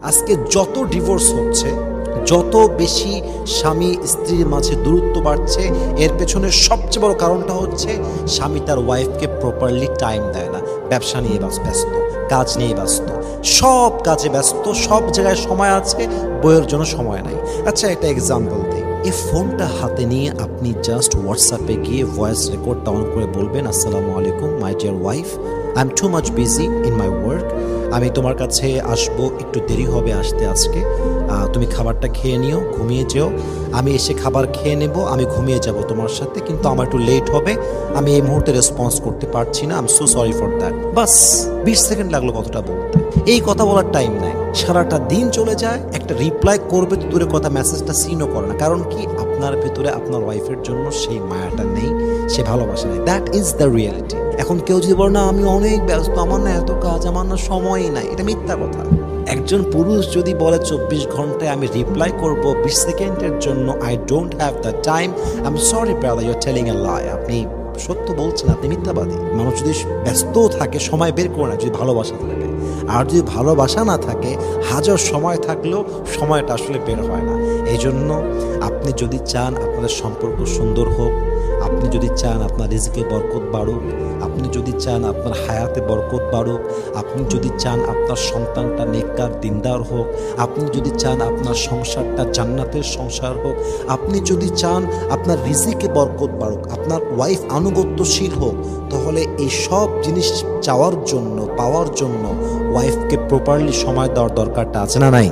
আজকে যত ডিভোর্স হচ্ছে, যত বেশি স্বামী স্ত্রীর মাঝে দূরত্ব বাড়ছে, এর পেছনে সবচেয়ে বড় কারণটা হচ্ছে স্বামী তার ওয়াইফকে প্রপারলি টাইম দেয় না। ব্যবসা নিয়ে ব্যস্ত, কাজ নিয়ে ব্যস্ত, সব কাজে ব্যস্ত, সব জায়গায় সময় আছে, বইয়ের জন্য সময় নাই। আচ্ছা, একটা এক্সাম্পল দিই। এই ফোনটা হাতে নিয়ে আপনি জাস্ট হোয়াটসঅ্যাপে গিয়ে ভয়েস রেকর্ডটা অন করে বলবেন, আসসালামু আলাইকুম my dear wife, I am too much busy in my work, আমি তোমার কাছে আসবো, একটু দেরি হবে আসতে আজকে, তুমি খাবারটা খেয়ে নিও, ঘুমিয়ে যেও, আমি এসে খাবার খেয়ে নেব, আমি ঘুমিয়ে যাব তোমার সাথে, কিন্তু আমার একটু লেট হবে, আমি এই মুহূর্তে রেসপন্স করতে পারছি না, I am so sorry for that. Bus 20 second লাগলো কথাটা বলতে। এই কথা বলার টাইম নাই, সারাটা দিন চলে যায়, একটা রিপ্লাই করবে তো দূরে কথা, মেসেজটা সিনও করে না। কারণ কি? আপনার ভেতরে আপনার ওয়াইফের জন্য সেই মায়াটা নেই, সে ভালোবাসা নেই। That is the reality. এখন কেউ যদি বলে না আমি অনেক ব্যস্ত, আমার না এত কাজ, আমার না সময়ই নাই, এটা মিথ্যা কথা। একজন পুরুষ যদি বলে 24 ঘন্টায় আমি রিপ্লাই করব 20 সেকেন্ডের জন্য, I don't have the time, I am sorry brother, you are telling a lie, আপনি সত্য বলছেন, আপনি মিথ্যাবাদী। মানুষ যদি ব্যস্তও থাকে, সময় বের করে না, যদি ভালোবাসা থাকে। আর যদি ভালোবাসা না থাকে, হাজার সময় থাকলেও সময়টা আসলে বের হয় না। এই জন্য আপনি যদি চান আপনাদের সম্পর্ক সুন্দর হোক, আপনি যদি চান আপনার রিজিকে বরকত বাড়ুক, আপনি যদি চান আপনার হায়াতে বরকত বাড়ুক, আপনি যদি চান আপনার সন্তানটা নেককার দিনদার হোক, আপনি যদি চান আপনার সংসারটা জান্নাতের সংসার হোক, আপনি যদি চান আপনার রিজিকে বরকত বাড়ুক, আপনার ওয়াইফ আনুগত্যশীল হোক, তাহলে এই সব জিনিস চাওয়ার জন্য, পাওয়ার জন্য ওয়াইফকে প্রপারলি সময় দেওয়ার দরকারটা আছে না নাই?